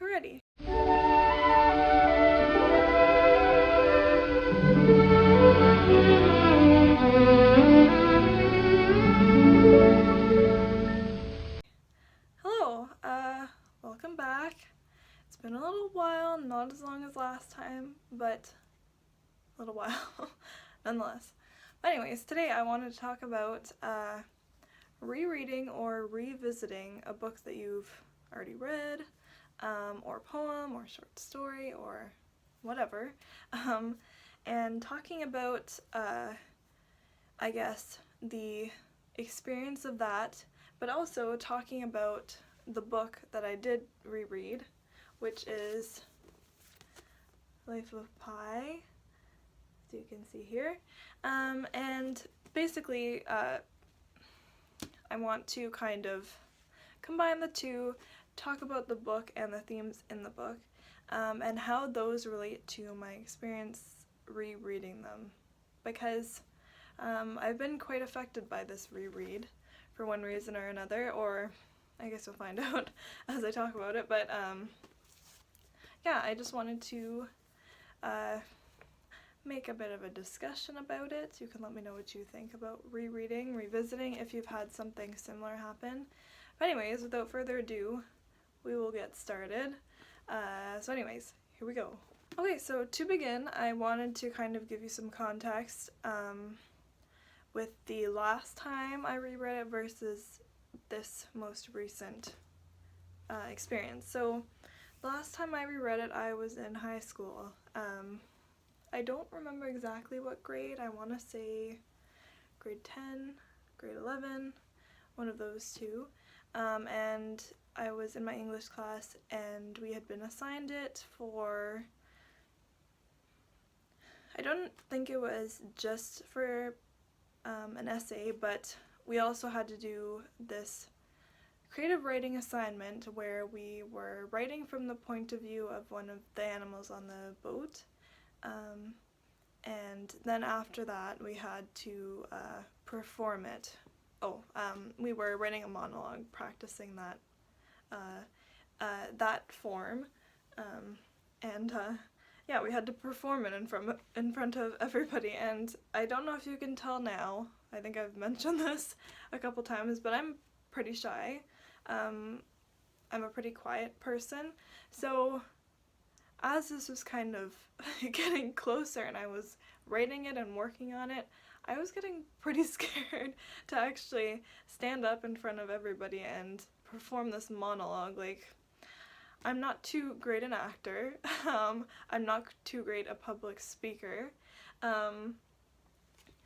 Alrighty. Hello, welcome back. It's been a little while, not as long as last time, but a little while nonetheless. But anyways, today I wanted to talk about rereading or revisiting a book that you've already read, or poem, or short story, or whatever, and talking about, I guess, the experience of that, but also talking about the book that I did reread, which is Life of Pi, as you can see here, and basically I want to kind of combine the two, talk about the book and the themes in the book, and how those relate to my experience rereading them, because I've been quite affected by this reread for one reason or another, or I guess we'll find out as I talk about it, but yeah, I just wanted to make a bit of a discussion about it. You can let me know what you think about rereading, revisiting, if you've had something similar happen. But anyways, without further ado, we will get started. So anyways, here we go. Okay, so to begin, I wanted to kind of give you some context with the last time I reread it versus this most recent experience. So the last time I reread it, I was in high school. I don't remember exactly what grade. I want to say grade 10, grade 11, one of those two. And I was in my English class, and we had been assigned it for, I don't think it was just for an essay, but we also had to do this creative writing assignment where we were writing from the point of view of one of the animals on the boat. And then after that we had to perform it. We were writing a monologue, practicing that form, and yeah, we had to perform it in front of everybody. And I don't know if you can tell now, I think I've mentioned this a couple times, but I'm pretty shy. I'm a pretty quiet person, so as this was kind of getting closer and I was writing it and working on it, I was getting pretty scared to actually stand up in front of everybody and perform this monologue. Like, I'm not too great an actor, I'm not too great a public speaker,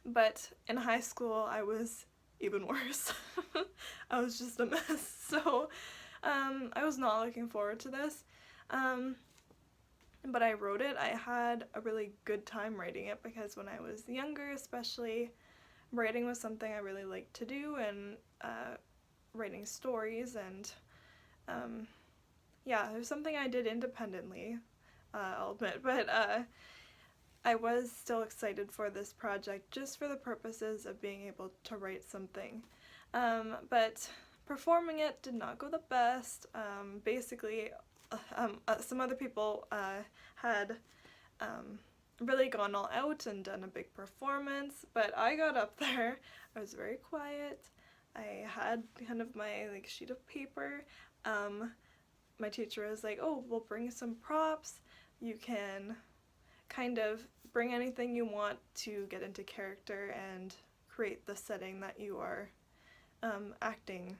but in high school I was even worse. I was just a mess, so I was not looking forward to this. But I wrote it. I had a really good time writing it because when I was younger especially, writing was something I really liked to do, and writing stories, and yeah, it was something I did independently, I'll admit, but I was still excited for this project just for the purposes of being able to write something. But performing it did not go the best. Basically, some other people had really gone all out and done a big performance, but I got up there, I was very quiet, I had kind of my sheet of paper. My teacher was like, oh, we'll bring some props, you can kind of bring anything you want to get into character and create the setting that you are acting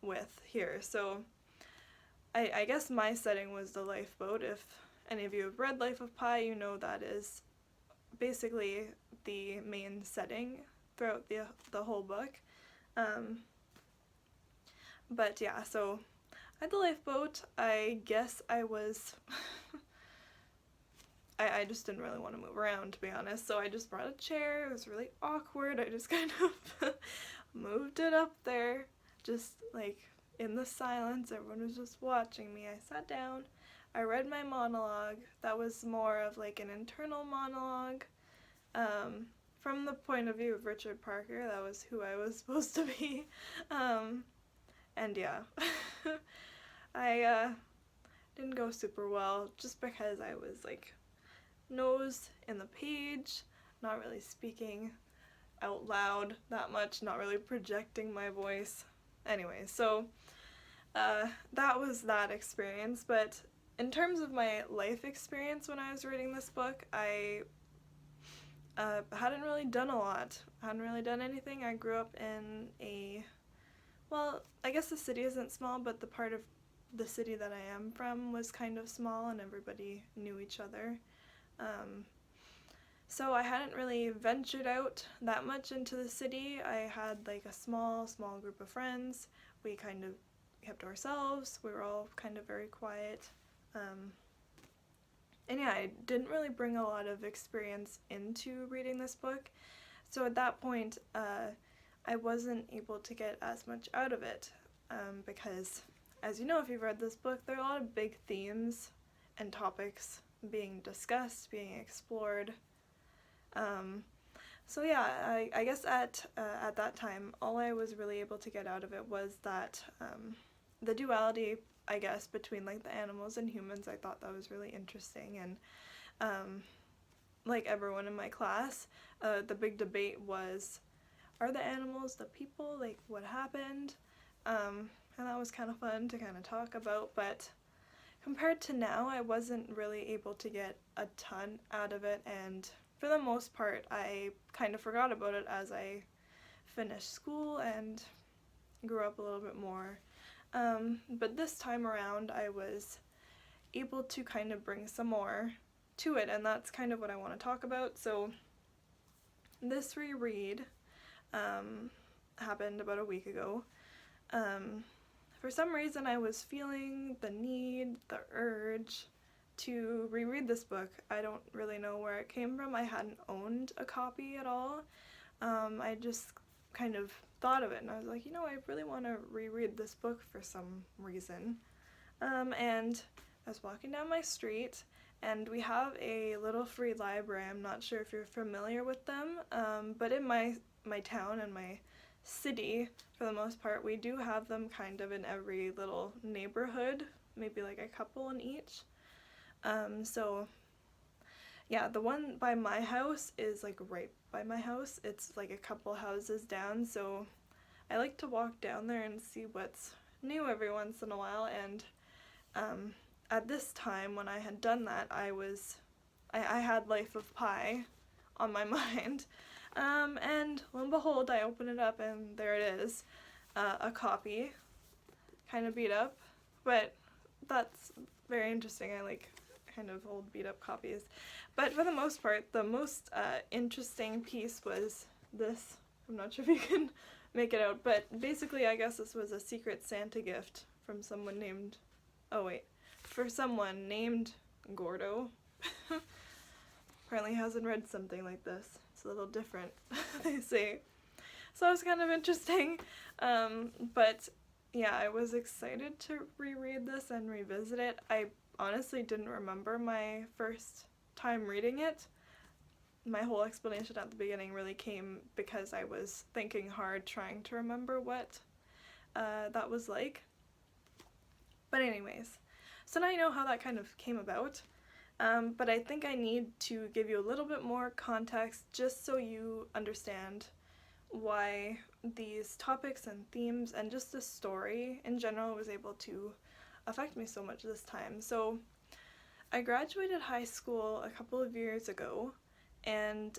with here. So I guess my setting was the lifeboat. If any of you have read Life of Pi, you know that is basically the main setting throughout the whole book. But yeah, so I had the lifeboat. I guess I was I just didn't really want to move around, to be honest, so I just brought a chair. It was really awkward. I just kind of moved it up there, just like in the silence. Everyone was just watching me. I sat down, I read my monologue. That was more of like an internal monologue, from the point of view of Richard Parker. That was who I was supposed to be. And yeah, I didn't go super well just because I was like nose in the page, not really speaking out loud that much, not really projecting my voice. Anyway, so that was that experience. But in terms of my life experience when I was reading this book, I hadn't really done a lot. I hadn't really done anything. I grew up in well, I guess the city isn't small, but the part of the city that I am from was kind of small and everybody knew each other. So I hadn't really ventured out that much into the city. I had like a small group of friends. We kind of kept to ourselves. We were all kind of very quiet. And yeah, I didn't really bring a lot of experience into reading this book. So at that point, I wasn't able to get as much out of it because, as you know, if you've read this book, there are a lot of big themes and topics being discussed, being explored. So yeah, I guess at that time, all I was really able to get out of it was that the duality, I guess, between like the animals and humans. I thought that was really interesting, and like everyone in my class, the big debate was, are the animals the people? Like, what happened? And that was kind of fun to kind of talk about, but compared to now, I wasn't really able to get a ton out of it, and for the most part, I kind of forgot about it as I finished school and grew up a little bit more. But this time around, I was able to kind of bring some more to it, and that's kind of what I want to talk about. So this reread happened about a week ago. For some reason, I was feeling the need, the urge to reread this book. I don't really know where it came from. I hadn't owned a copy at all. I just kind of thought of it and I was like, you know, I really want to reread this book for some reason. And I was walking down my street and we have a little free library. I'm not sure if you're familiar with them, but in my town and my city, for the most part, we do have them kind of in every little neighborhood, maybe like a couple in each. So yeah, the one by my house is like right by my house. It's like a couple houses down, so I like to walk down there and see what's new every once in a while. And at this time when I had done that, I had Life of Pi on my mind. And lo and behold, I open it up and there it is, a copy, kind of beat up, but that's very interesting. I like kind of old beat up copies. But for the most part, the most interesting piece was this. I'm not sure if you can make it out, but basically I guess this was a Secret Santa gift from someone named, for someone named Gordo. Apparently hasn't read something like this. It's a little different, they say. So it was kind of interesting, but yeah, I was excited to reread this and revisit it. I honestly didn't remember my first time reading it. My whole explanation at the beginning really came because I was thinking hard trying to remember what that was like. But anyways, so now you know how that kind of came about. But I think I need to give you a little bit more context just so you understand why these topics and themes and just the story in general was able to affect me so much this time. So I graduated high school a couple of years ago, and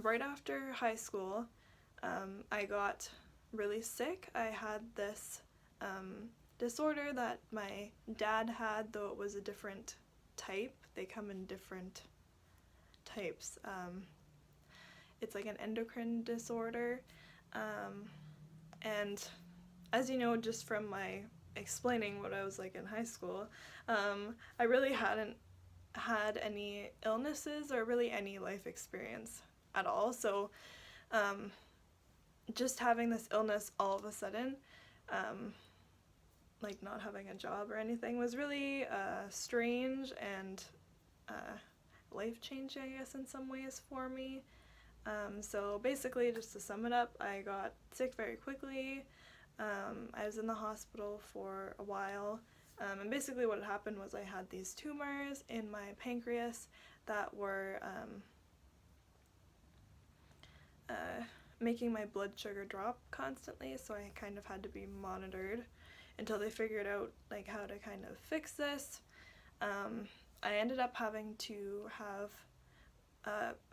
right after high school I got really sick. I had this disorder that my dad had, though it was a different type. They come in different types. It's like an endocrine disorder, and as you know, just from my explaining what I was like in high school, I really hadn't had any illnesses or really any life experience at all. So just having this illness all of a sudden, like not having a job or anything, was really strange and life-changing, I guess, in some ways for me. So basically, just to sum it up, I got sick very quickly. I was in the hospital for a while. And basically what had happened was I had these tumors in my pancreas that were making my blood sugar drop constantly, so I kind of had to be monitored until they figured out like how to kind of fix this. I ended up having to have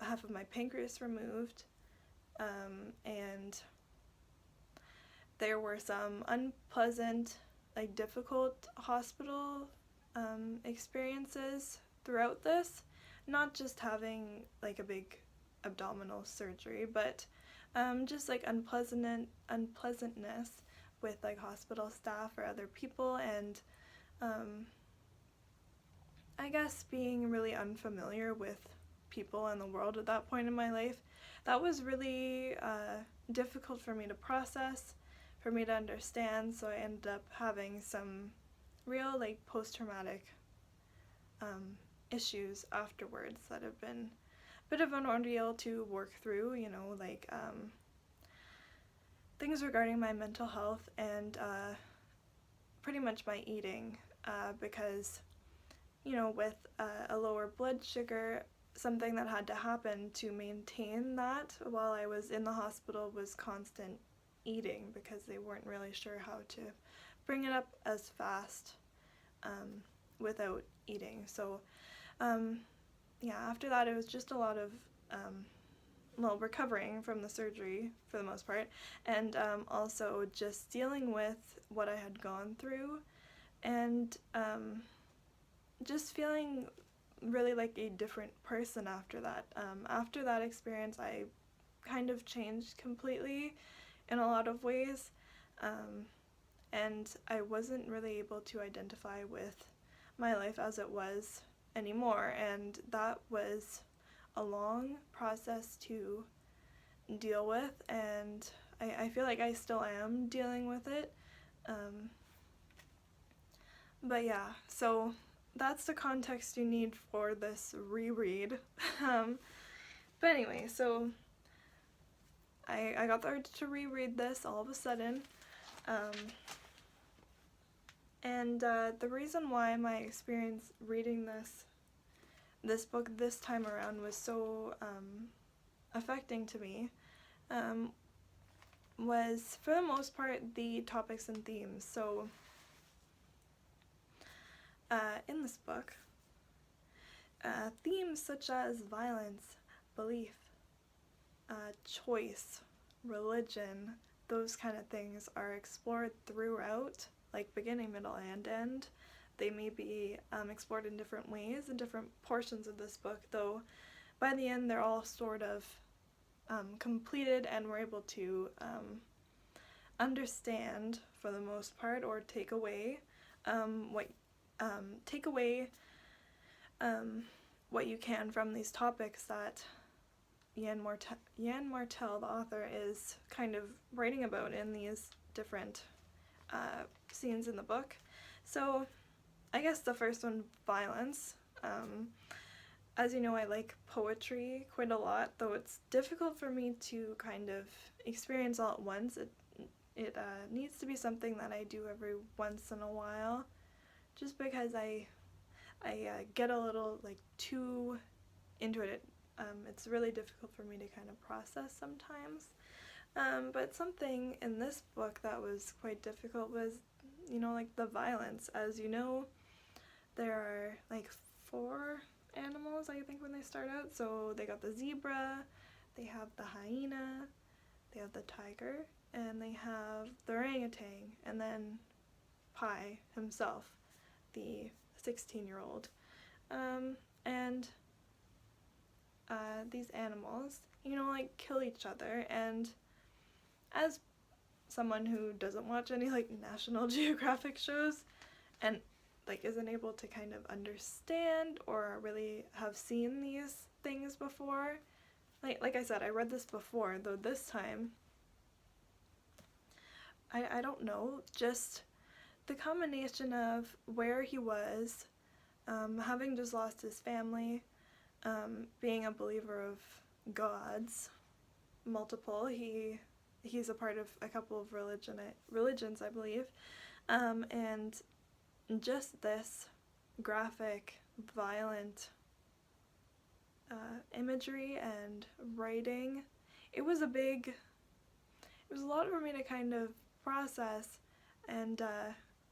half of my pancreas removed, and there were some unpleasant, like difficult hospital experiences throughout this. Not just having like a big abdominal surgery, but just like unpleasantness with like hospital staff or other people, and I guess being really unfamiliar with people and the world at that point in my life. That was really difficult for me to process, for me to understand, so I ended up having some real like post-traumatic issues afterwards that have been a bit of an ordeal to work through, you know, like things regarding my mental health and pretty much my eating, because, you know, with a lower blood sugar, something that had to happen to maintain that while I was in the hospital was constant eating, because they weren't really sure how to bring it up as fast without eating. So yeah, after that it was just a lot of recovering from the surgery for the most part, and also just dealing with what I had gone through, and just feeling really like a different person after that. After that experience, I kind of changed completely in a lot of ways, and I wasn't really able to identify with my life as it was anymore, and that was a long process to deal with, and I feel like I still am dealing with it. But yeah, so that's the context you need for this reread. But anyway, so I got the urge to reread this all of a sudden, and the reason why my experience reading this book this time around was so affecting to me was, for the most part, the topics and themes. So in this book, themes such as violence, belief, choice, religion, those kind of things are explored throughout, like beginning, middle, and end. They may be explored in different ways in different portions of this book, though by the end they're all sort of completed, and we're able to understand, for the most part, or take away what you can from these topics that Yann Martel, the author, is kind of writing about in these different scenes in the book. So I guess the first one, violence. As you know, I like poetry quite a lot, though it's difficult for me to kind of experience all at once. It needs to be something that I do every once in a while, just because I get a little like too into it. It's really difficult for me to kind of process sometimes. But something in this book that was quite difficult was, you know, like the violence. As you know, there are like 4 animals, I think, when they start out. So they got the zebra, they have the hyena, they have the tiger, and they have the orangutan, and then Pi himself, the 16-year-old. And these animals, you know, like kill each other, and as someone who doesn't watch any like National Geographic shows and like isn't able to kind of understand or really have seen these things before, like I said, I read this before, though this time I don't know, just the combination of where he was, having just lost his family, being a believer of gods, multiple. He's a part of a couple of religions, I believe, and just this graphic, violent imagery and writing, it was a lot for me to kind of process, and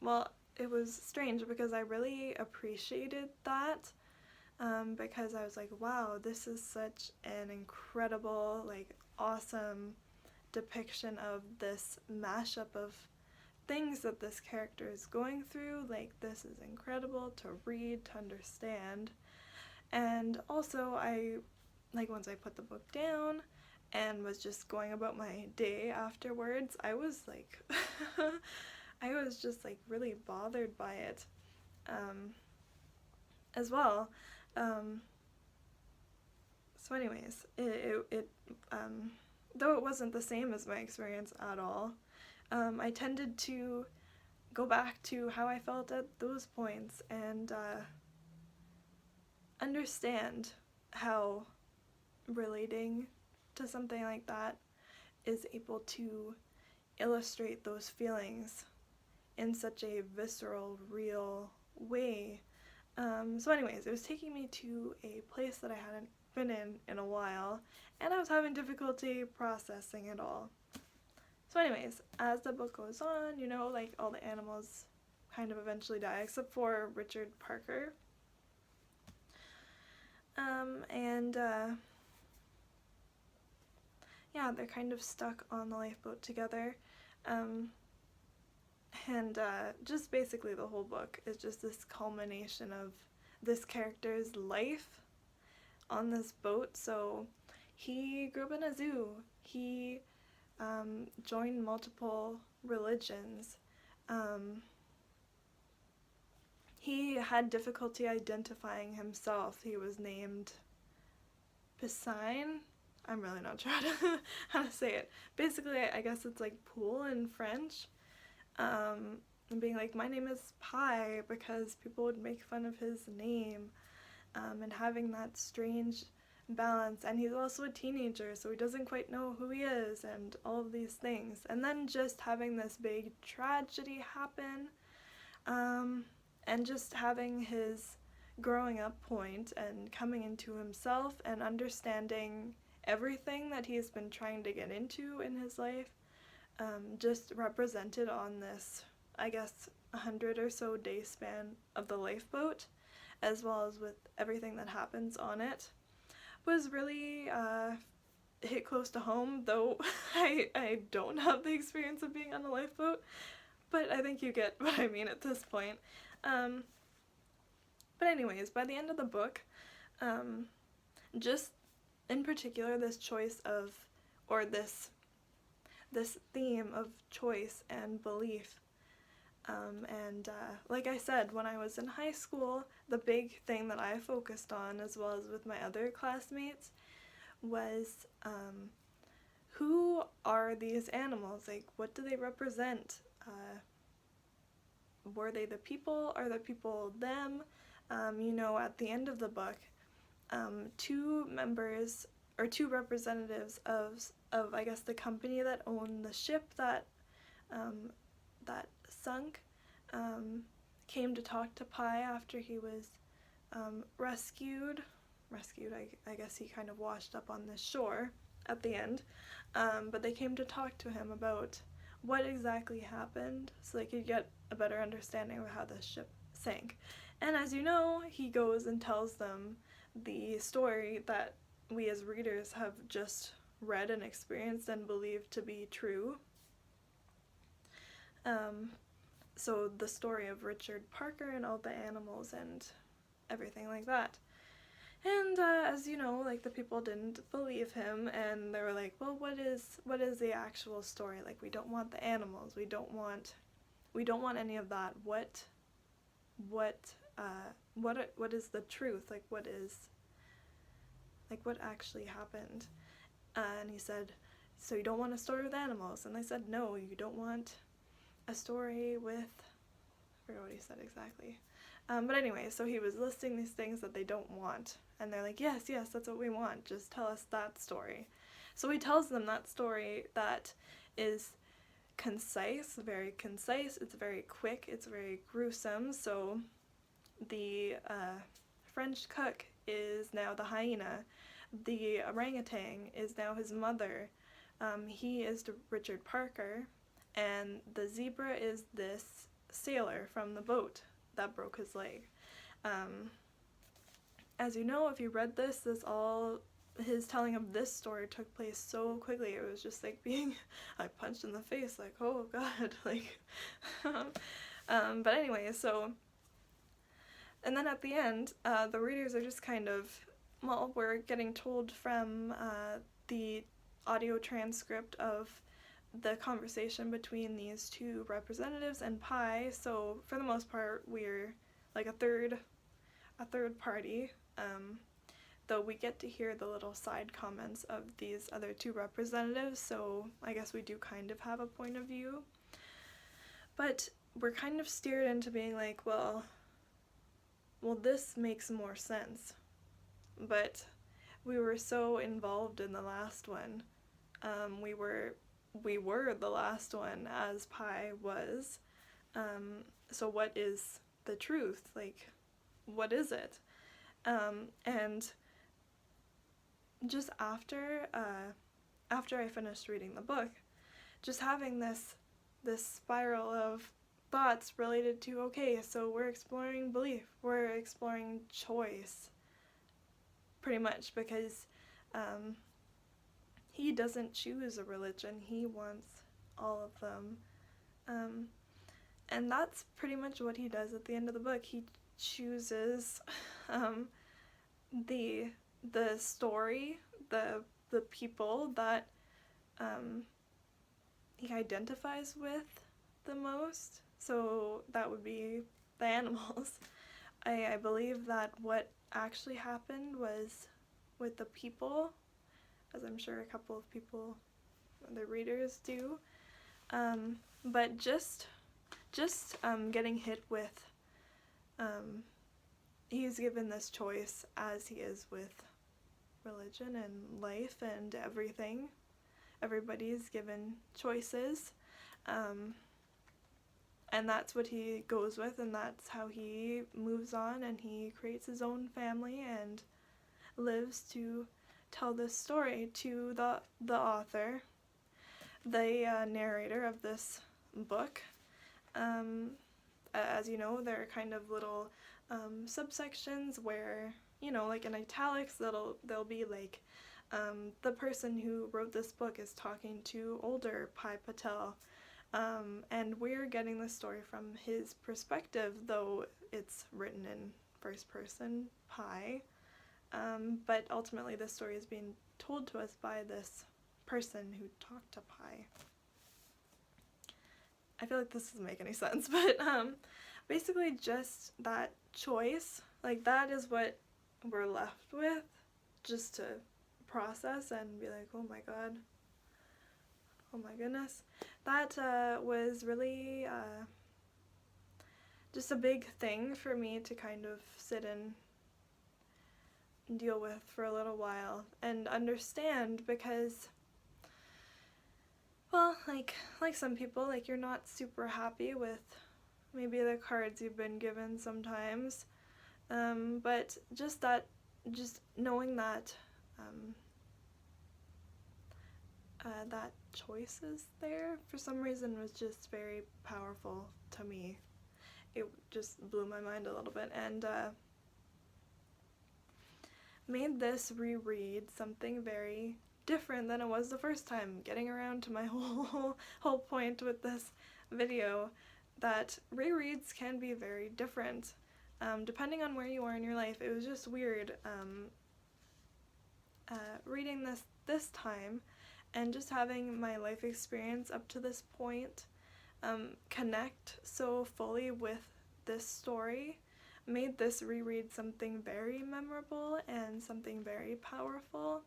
well, it was strange because I really appreciated that, because I was like, wow, this is such an incredible, like, awesome depiction of this mashup of things that this character is going through. Like, this is incredible to read, to understand. And also, once I put the book down and was just going about my day afterwards, I was like, I was just like really bothered by it, as well. So anyways, though it wasn't the same as my experience at all, I tended to go back to how I felt at those points and understand how relating to something like that is able to illustrate those feelings in such a visceral, real way. So anyways, it was taking me to a place that I hadn't been in a while, and I was having difficulty processing it all. So anyways, as the book goes on, you know, like, all the animals kind of eventually die, except for Richard Parker. Yeah, they're kind of stuck on the lifeboat together. Just basically the whole book is just this culmination of this character's life on this boat. So he grew up in a zoo. He joined multiple religions. He had difficulty identifying himself. He was named Piscine. I'm really not sure how to say it. Basically, I guess it's like pool in French. And being like, my name is Pie, because people would make fun of his name, and having that strange balance. And he's also a teenager, so he doesn't quite know who he is, and all of these things. And then just having this big tragedy happen, and just having his growing up point and coming into himself and understanding everything that he's been trying to get into in his life, just represented on this, I guess, 100 or so day span of the lifeboat, as well as with everything that happens on it, was really hit close to home, though I don't have the experience of being on a lifeboat, but I think you get what I mean at this point. But anyways, by the end of the book, just in particular this choice of, or this theme of choice and belief, like I said, when I was in high school, the big thing that I focused on, as well as with my other classmates, was who are these animals? Like, what do they represent? Were they the people? Are the people them? At the end of the book, two members or two representatives of I guess the company that owned the ship that sunk, came to talk to Pi after he was rescued. I guess he kind of washed up on this shore at the end, but they came to talk to him about what exactly happened so they could get a better understanding of how the ship sank. And as you know, he goes and tells them the story that we as readers have just read and experienced and believed to be true. So the story of Richard Parker and all the animals and everything like that. And as you know, like, the people didn't believe him, and they were like, well, what is the actual story? Like, we don't want the animals, we don't want any of that. What is the truth? Like, what actually happened? And he said, so you don't want a story with animals? And they said, no, you don't want a story with, I forgot what he said exactly. But anyway, so he was listing these things that they don't want. And they're like, yes, that's what we want. Just tell us that story. So he tells them that story that is very concise, it's very quick, it's very gruesome. So the French cook is now the hyena, the orangutan is now his mother, he is Richard Parker, and the zebra is this sailor from the boat that broke his leg. As you know, if you read this his telling of this story took place so quickly. It was just like being punched in the face, like, oh god, like, but anyway, so, and then at the end, the readers are just kind of, well, we're getting told from the audio transcript of the conversation between these two representatives and Pi, so for the most part, we're like a third party, though we get to hear the little side comments of these other two representatives, so I guess we do kind of have a point of view. But we're kind of steered into being like, well, this makes more sense. But we were so involved in the last one. We were the last one, as Pi was. So what is the truth? Like, what is it? And just after I finished reading the book, just having this spiral of thoughts related to, okay, so we're exploring belief, we're exploring choice, pretty much, because he doesn't choose a religion, he wants all of them, and that's pretty much what he does at the end of the book. He chooses the story, the people that he identifies with the most, so that would be the animals. I believe that what actually happened was with the people, as I'm sure a couple of people, the readers do, but just getting hit with, he's given this choice as he is with religion and life and everything. Everybody's given choices, and that's what he goes with, and that's how he moves on, and he creates his own family and lives to tell this story to the author, the narrator of this book. As you know, there are kind of little subsections where, you know, like in italics, they'll be like, the person who wrote this book is talking to older Pi Patel, and we're getting the story from his perspective, though it's written in first person Pi, but ultimately this story is being told to us by this person who talked to Pi. I feel like this doesn't make any sense, but basically just that choice, like that is what we're left with, just to process and be like, oh my god, oh my goodness. That was really just a big thing for me to kind of sit and deal with for a little while and understand, because, well, like some people, like, you're not super happy with maybe the cards you've been given sometimes, but just knowing that that choice is there for some reason was just very powerful to me. It just blew my mind a little bit, and made this reread something very different than it was the first time. Getting around to my whole point with this video, that rereads can be very different depending on where you are in your life. It was just weird reading this time and just having my life experience up to this point connect so fully with this story, made this reread something very memorable and something very powerful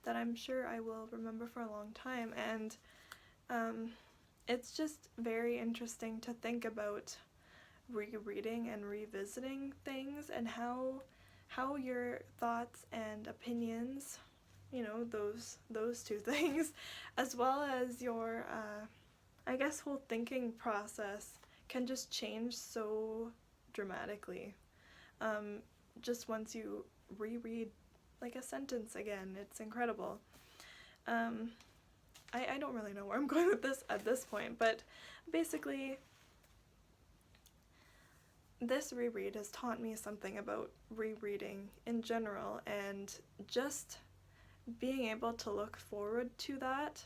that I'm sure I will remember for a long time. And it's just very interesting to think about rereading and revisiting things, and how your thoughts and opinions, you know, those two things, as well as your I guess, whole thinking process can just change so dramatically. Just once you reread like a sentence again, it's incredible. I don't really know where I'm going with this at this point, but basically this reread has taught me something about rereading in general, and just being able to look forward to that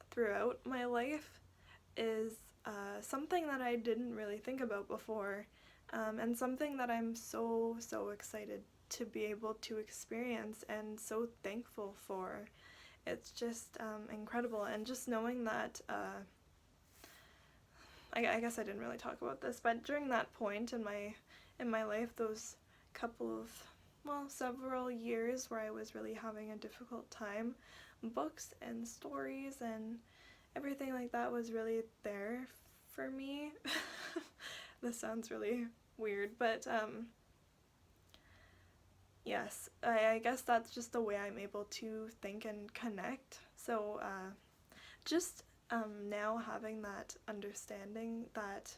throughout my life is something that I didn't really think about before, and something that I'm so excited to be able to experience and so thankful for. It's just incredible, and just knowing that I guess I didn't really talk about this, but during that point in my life, those couple of, well, several years where I was really having a difficult time, books and stories and everything like that was really there for me. This sounds really weird, but yes, I guess that's just the way I'm able to think and connect. So just now having that understanding that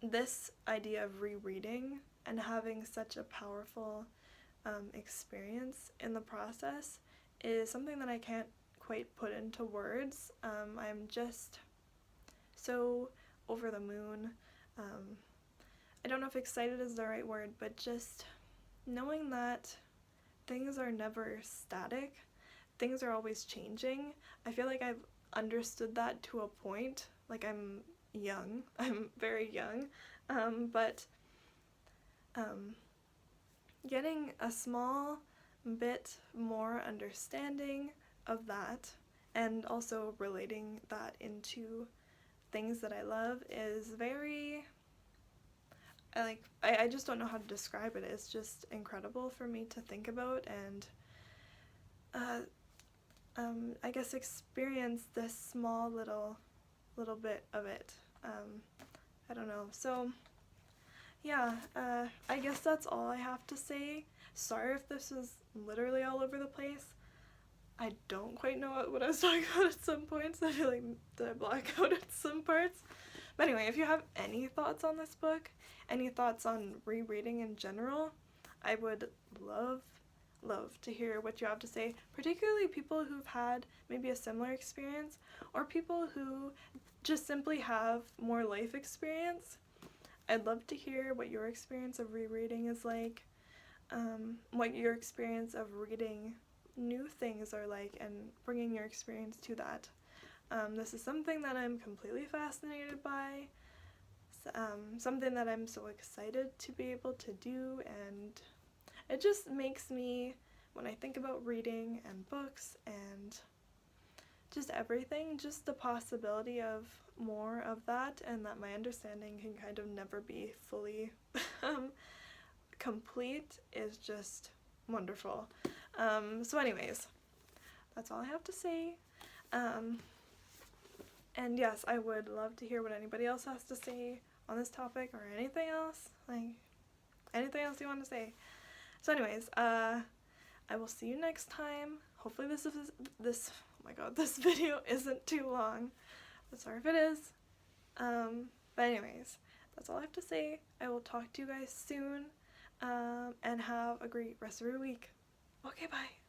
this idea of rereading and having such a powerful experience in the process is something that I can't quite put into words. I'm just so over the moon. I don't know if excited is the right word, but just knowing that things are never static, things are always changing. I feel like I've understood that to a point. Like, I'm young, I'm very young, but getting a small bit more understanding of that, and also relating that into things that I love, is very, I just don't know how to describe it. It's just incredible for me to think about and I guess experience this small little bit of it. I don't know. So yeah, I guess that's all I have to say. Sorry if this is literally all over the place. I don't quite know what I was talking about at some points. I feel like did I black out at some parts? But anyway, if you have any thoughts on this book, any thoughts on rereading in general, I would love to hear what you have to say, particularly people who've had maybe a similar experience, or people who just simply have more life experience. I'd love to hear what your experience of rereading is like, what your experience of reading new things are like, and bringing your experience to that. This is something that I'm completely fascinated by, something that I'm so excited to be able to do, and it just makes me, when I think about reading and books and just everything, just the possibility of more of that, and that my understanding can kind of never be fully complete, is just wonderful. So anyways, that's all I have to say. And yes, I would love to hear what anybody else has to say on this topic, or anything else, like anything else you want to say. So anyways, I will see you next time. Hopefully this oh my god, this video isn't too long. But sorry if it is. But anyways, that's all I have to say. I will talk to you guys soon, and have a great rest of your week. Okay, bye.